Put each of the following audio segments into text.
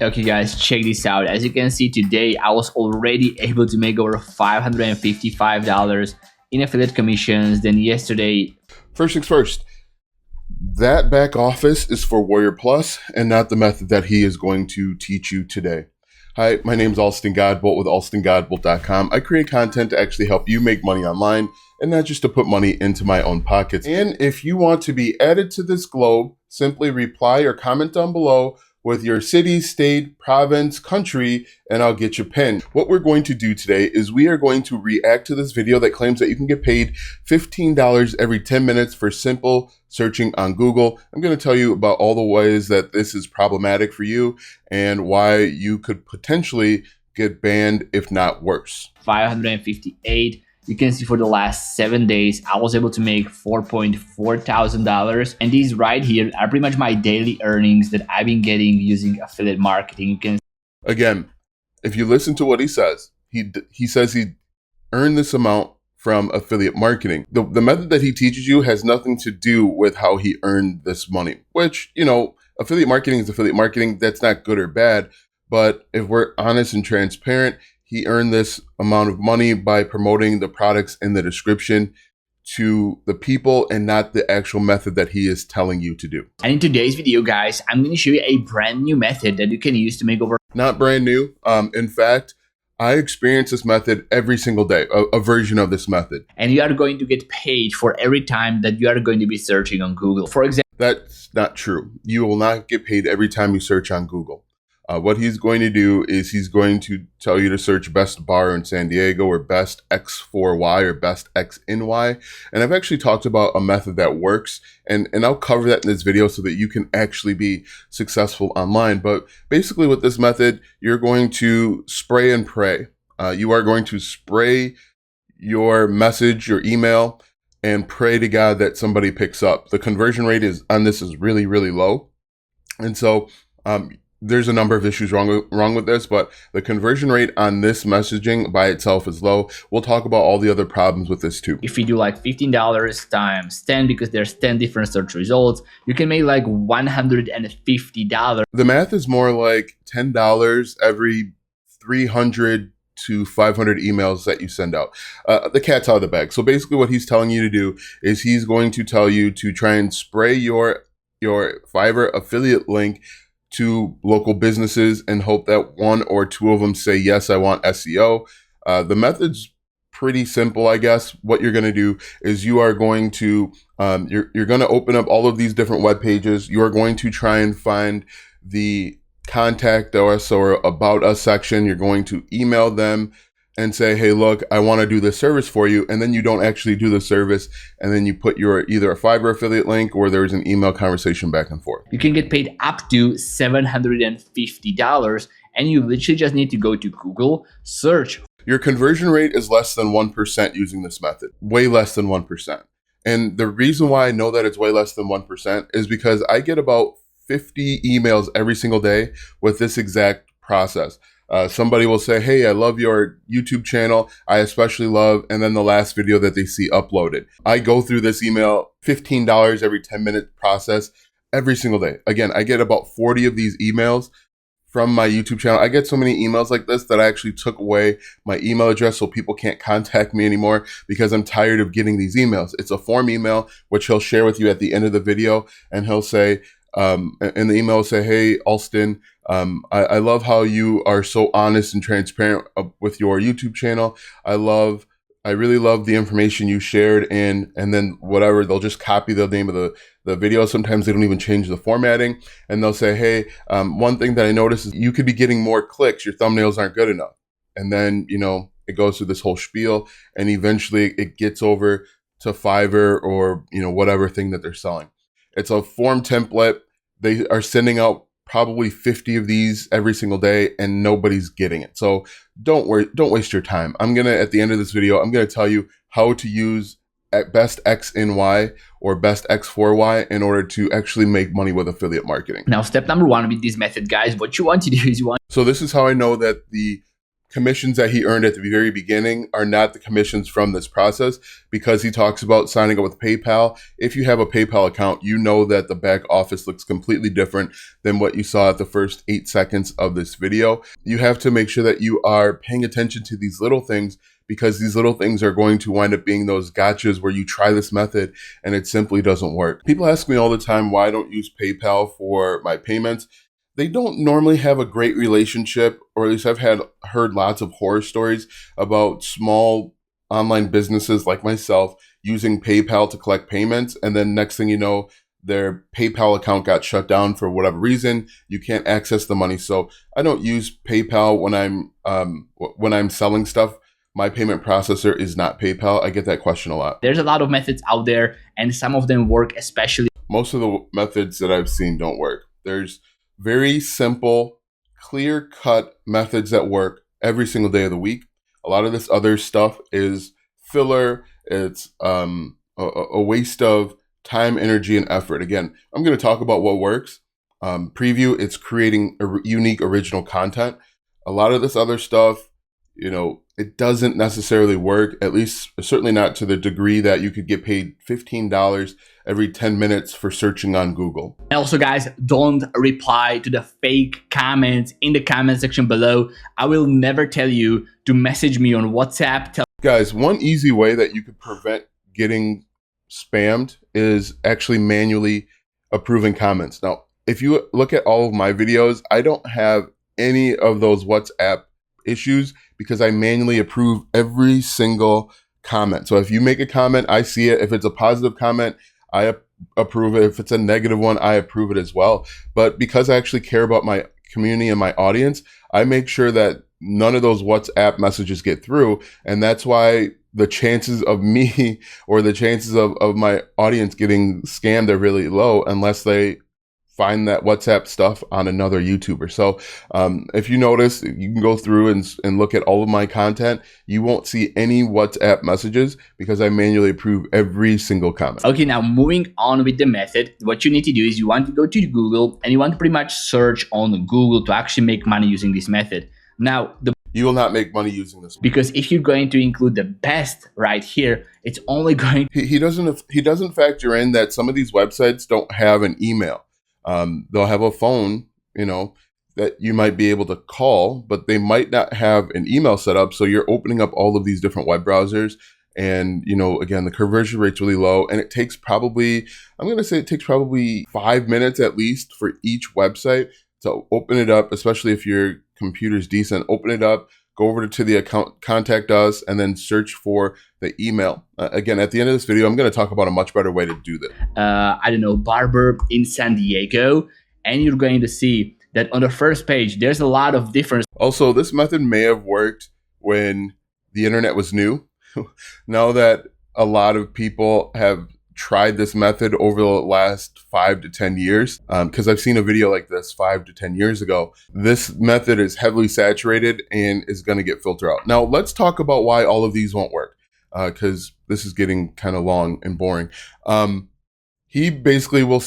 Okay guys, check this out. As you can see today, I was already able to make over $555 in affiliate commissions. Then yesterday, First things first, that back office is for Warrior Plus and not the method that he is going to teach you today. Hi, my name is Alston Godbolt with alstongodbolt.com. I create content to actually help you make money online and not just to put money into my own pockets. And if you want to be added to this globe, simply reply or comment down below with your city, state, province, country, and I'll get you pinned. What we're going to do today is we are going to react to this video that claims that you can get paid $15 every 10 minutes for simple searching on Google. I'm going to tell you about all the ways that this is problematic for you and why you could potentially get banned, if not worse. 558. You can see for the last 7 days, I was able to make $4.4 thousand. And these right here are pretty much my daily earnings that I've been getting using affiliate marketing. You can Again, if you listen to what he says, he says he earned this amount from affiliate marketing. The method that he teaches you has nothing to do with how he earned this money, which, you know, affiliate marketing is affiliate marketing. That's not good or bad. But if we're honest and transparent, he earned this amount of money by promoting the products in the description to the people and not the actual method that he is telling you to do. And in today's video, guys, I'm going to show you a brand new method that you can use to make over. Not brand new. In fact, I experience this method every single day, a version of this method. And you are going to get paid for every time that you are going to be searching on Google. For example, that's not true. You will not get paid every time you search on Google. What he's going to do is he's going to tell you to search best bar in San Diego or best X4Y or best XNY. And I've actually talked about a method that works, and I'll cover that in this video so that you can actually be successful online. But basically with this method, you're going to spray and pray. You are going to spray your message, your email, and pray to God that somebody picks up. The conversion rate on this is really, really low. And so, there's a number of issues wrong with this, but the conversion rate on this messaging by itself is low. We'll talk about all the other problems with this too. If you do like $15 times 10, because there's 10 different search results, you can make like $150. The math is more like $10 every 300 to 500 emails that you send out. The cat's out of the bag. So basically what he's telling you to do is he's going to tell you to try and spray your Fiverr affiliate link to local businesses and hope that one or two of them say, yes, I want SEO. The method's pretty simple, I guess. What you're going to do is you are going to, you're going to open up all of these different web pages. You are going to try and find the contact us or about us section. You're going to email them and say, hey, look, I want to do this service for you. And then you don't actually do the service. And then you put your either a Fiverr affiliate link or there's an email conversation back and forth. You can get paid up to $750. And you literally just need to go to Google, search. Your conversion rate is less than 1% using this method, way less than 1%. And the reason why I know that it's way less than 1% is because I get about 50 emails every single day with this exact process. Somebody will say, hey, I love your YouTube channel. I especially love, and then the last video that they see uploaded. I go through this email, $15 every 10-minute process every single day. Again, I get about 40 of these emails from my YouTube channel. I get so many emails like this that I actually took away my email address so people can't contact me anymore because I'm tired of getting these emails. It's a form email, which he'll share with you at the end of the video. And he'll say, in the email will say, hey, Alston, I love how you are so honest and transparent with your YouTube channel. I really love the information you shared, and then whatever, they'll just copy the name of the video. Sometimes they don't even change the formatting, and they'll say, hey, one thing that I noticed is you could be getting more clicks. Your thumbnails aren't good enough. And then, you know, it goes through this whole spiel, and eventually it gets over to Fiverr or, you know, whatever thing that they're selling. It's a form template. They are sending out probably 50 of these every single day and nobody's getting it. So don't waste your time. At the end of this video, I'm going to tell you how to use at best XNY or best X4Y in order to actually make money with affiliate marketing. Now, step number one with this method, guys, what you want to do is So this is how I know that the commissions that he earned at the very beginning are not the commissions from this process, because he talks about signing up with PayPal. If you have a PayPal account, you know that the back office looks completely different than what you saw at the first 8 seconds of this video. You have to make sure that you are paying attention to these little things, because these little things are going to wind up being those gotchas where you try this method and it simply doesn't work. People ask me all the time why I don't use PayPal for my payments. They don't normally have a great relationship, or at least I've heard lots of horror stories about small online businesses like myself using PayPal to collect payments, and then next thing you know, their PayPal account got shut down for whatever reason. You can't access the money. So I don't use PayPal when I'm selling stuff. My payment processor is not PayPal. I get that question a lot. There's a lot of methods out there, and some of them work, especially. Most of the methods that I've seen don't work. There's very simple, clear-cut methods that work every single day of the week. A lot of this other stuff is filler. It's a waste of time, energy, and effort. Again, I'm going to talk about what works. Preview, it's creating unique, original content. A lot of this other stuff, it doesn't necessarily work, at least certainly not to the degree that you could get paid $15 every 10 minutes for searching on Google. And also, guys, don't reply to the fake comments in the comment section below. I will never tell you to message me on WhatsApp. Guys, one easy way that you could prevent getting spammed is actually manually approving comments. Now, if you look at all of my videos, I don't have any of those WhatsApp issues because I manually approve every single comment. So if you make a comment, I see it. If it's a positive comment, I approve it. If it's a negative one, I approve it as well. But because I actually care about my community and my audience, I make sure that none of those WhatsApp messages get through. And that's why the chances of me or the chances of my audience getting scammed are really low unless they find that WhatsApp stuff on another YouTuber. So if you notice, you can go through and look at all of my content. You won't see any WhatsApp messages because I manually approve every single comment. Okay, now moving on with the method, what you need to do is you want to go to Google and you want to pretty much search on Google to actually make money using this method. Now, you will not make money using this, because if you're going to include the best right here, it's only going. He doesn't factor in that some of these websites don't have an email. They'll have a phone, that you might be able to call, but they might not have an email set up. So you're opening up all of these different web browsers, and again, the conversion rate's really low, and it takes probably 5 minutes at least for each website to open it up, especially if your computer's decent. Open it up, go over to the account, contact us, and then search for the email. Again, at the end of this video, I'm going to talk about a much better way to do this. Barber in San Diego, and you're going to see that on the first page, there's a lot of difference. Also, this method may have worked when the internet was new. Now that a lot of people have tried this method over the last 5 to 10 years, because I've seen a video like this 5 to 10 years ago, this method is heavily saturated and is going to get filtered out. Now, let's talk about why all of these won't work, because this is getting kind of long and boring. He basically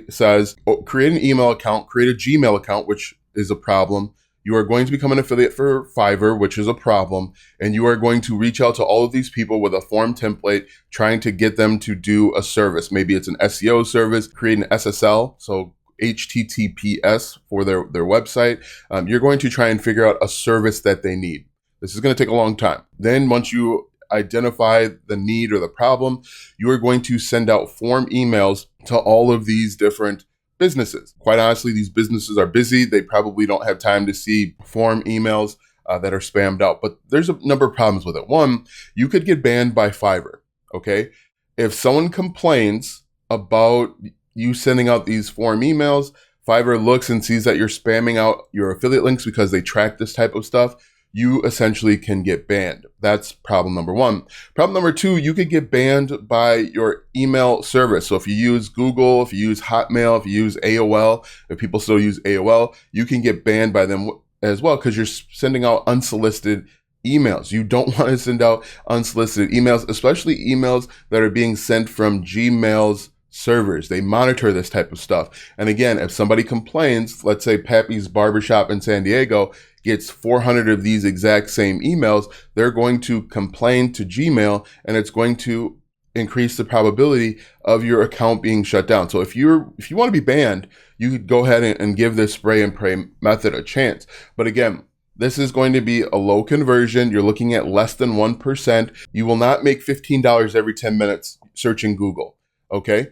says, create an email account, create a Gmail account, which is a problem. You are going to become an affiliate for Fiverr, which is a problem. And you are going to reach out to all of these people with a form template, trying to get them to do a service. Maybe it's an SEO service, create an SSL, so HTTPS for their website. You're going to try and figure out a service that they need. This is going to take a long time. Then once you identify the need or the problem, you are going to send out form emails to all of these different businesses. Quite honestly, these businesses are busy. They probably don't have time to see form emails that are spammed out. But there's a number of problems with it. One, you could get banned by Fiverr, okay? If someone complains about you sending out these form emails, Fiverr looks and sees that you're spamming out your affiliate links because they track this type of stuff. You essentially can get banned. That's problem number one. Problem number two, you could get banned by your email service. So if you use Google, if you use Hotmail, if you use AOL, if people still use AOL, you can get banned by them as well because you're sending out unsolicited emails. You don't want to send out unsolicited emails, especially emails that are being sent from Gmail's servers. They monitor this type of stuff. And again, if somebody complains, let's say Pappy's Barbershop in San Diego gets 400 of these exact same emails, they're going to complain to Gmail, and it's going to increase the probability of your account being shut down. So if you want to be banned, you could go ahead and give this spray and pray method a chance. But again, this is going to be a low conversion. You're looking at less than 1%. You will not make $15 every 10 minutes searching Google. Okay?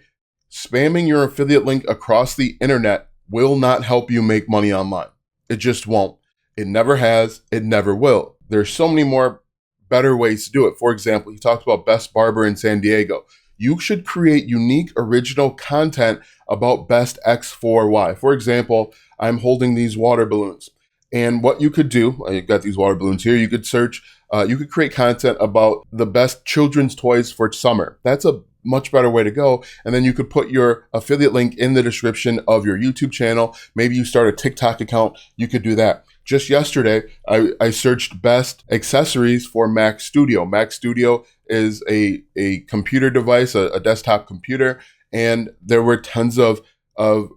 Spamming your affiliate link across the internet will not help you make money online. It just won't. It never has. It never will. There's so many more better ways to do it. For example, he talks about Best Barber in San Diego. You should create unique, original content about Best X4Y. For example, I'm holding these water balloons. And what you could do, I've got these water balloons here, you could search, you could create content about the best children's toys for summer. That's a much better way to go. And then you could put your affiliate link in the description of your YouTube channel. Maybe you start a TikTok account, you could do that. Just yesterday, I searched best accessories for Mac Studio. Mac Studio is a computer device, a desktop computer, and there were tons of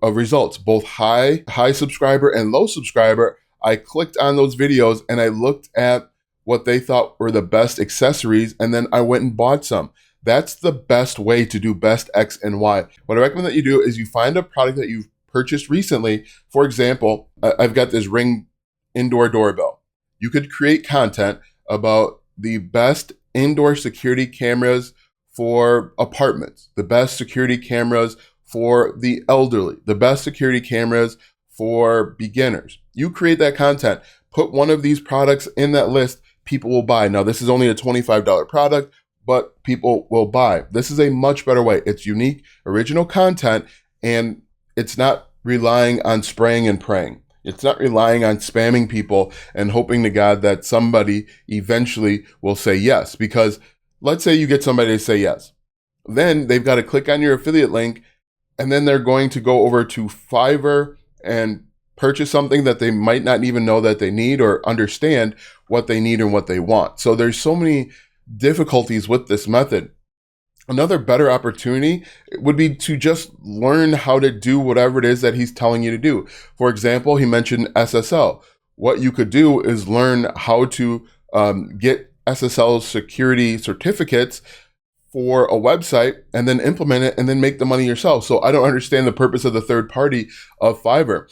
results, both high subscriber and low subscriber. I clicked on those videos and I looked at what they thought were the best accessories, and then I went and bought some. That's the best way to do best X and Y. What I recommend that you do is you find a product that you've purchased recently. For example, I've got this Ring indoor doorbell. You could create content about the best indoor security cameras for apartments, the best security cameras for the elderly, the best security cameras for beginners. You create that content, put one of these products in that list, people will buy. Now, this is only a $25 product, but people will buy. This is a much better way. It's unique, original content, and it's not relying on spraying and praying. It's not relying on spamming people and hoping to God that somebody eventually will say yes. Because let's say you get somebody to say yes. Then they've got to click on your affiliate link, and then they're going to go over to Fiverr and purchase something that they might not even know that they need or understand what they need and what they want. So there's so many difficulties with this method. Another better opportunity would be to just learn how to do whatever it is that he's telling you to do. For example, he mentioned SSL. What you could do is learn how to get SSL security certificates for a website and then implement it and then make the money yourself. So I don't understand the purpose of the third party of Fiverr.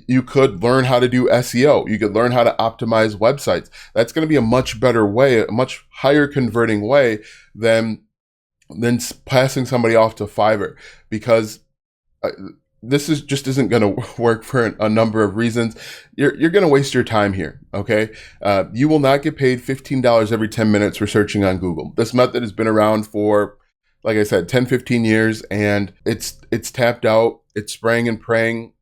You could learn how to do SEO. You could learn how to optimize websites. That's going to be a much better way, a much higher converting way than passing somebody off to Fiverr, because this isn't going to work for a number of reasons. You're going to waste your time here. Okay. You will not get paid $15 every 10 minutes for searching on Google. This method has been around for, like I said, 10, 15 years, and it's tapped out. It's spraying and praying.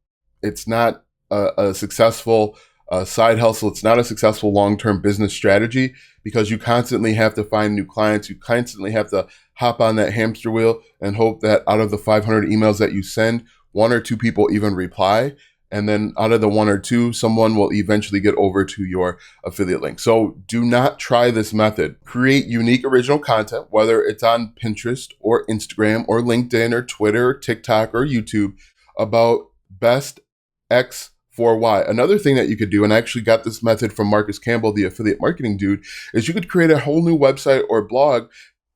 It's not a successful side hustle. It's not a successful long-term business strategy, because you constantly have to find new clients. You constantly have to hop on that hamster wheel and hope that out of the 500 emails that you send, one or two people even reply. And then out of the one or two, someone will eventually get over to your affiliate link. So do not try this method. Create unique original content, whether it's on Pinterest or Instagram or LinkedIn or Twitter or TikTok or YouTube, about best X for Y. Another thing that you could do, and I actually got this method from Marcus Campbell, the affiliate marketing dude, is you could create a whole new website or blog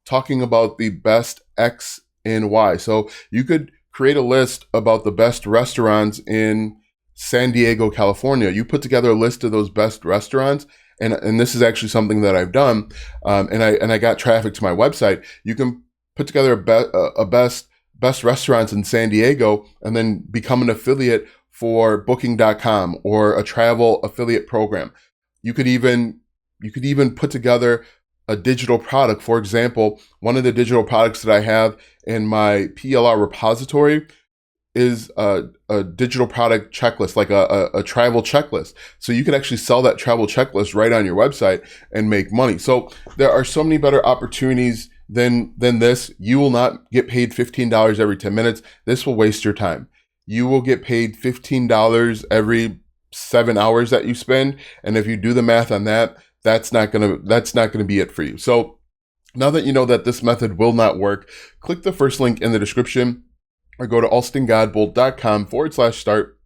talking about the best X and Y. So you could create a list about the best restaurants in San Diego, California. You put together a list of those best restaurants, and this is actually something that I've done, and I got traffic to my website. You can put together a best restaurants in San Diego, and then become an affiliate for Booking.com or a travel affiliate program. You could even put together a digital product. For example, one of the digital products that I have in my PLR repository is a digital product checklist, like a travel checklist. So you can actually sell that travel checklist right on your website and make money. So there are so many better opportunities than this. You will not get paid $15 every 10 minutes. This will waste your time. You will get paid $15 every 7 hours that you spend. And if you do the math on that, that's not gonna be it for you. So Now that you know that this method will not work, click the first link in the description or go to alstongodbolt.com/start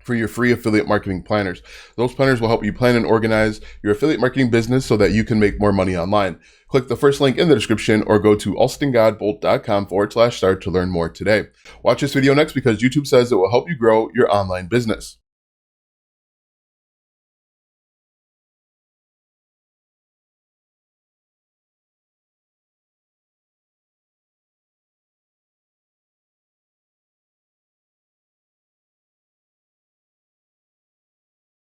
for your free affiliate marketing planners. Those planners will help you plan and organize your affiliate marketing business so that you can make more money online. Click the first link in the description or go to alstongodbolt.com/start to learn more today. Watch this video next because YouTube says it will help you grow your online business.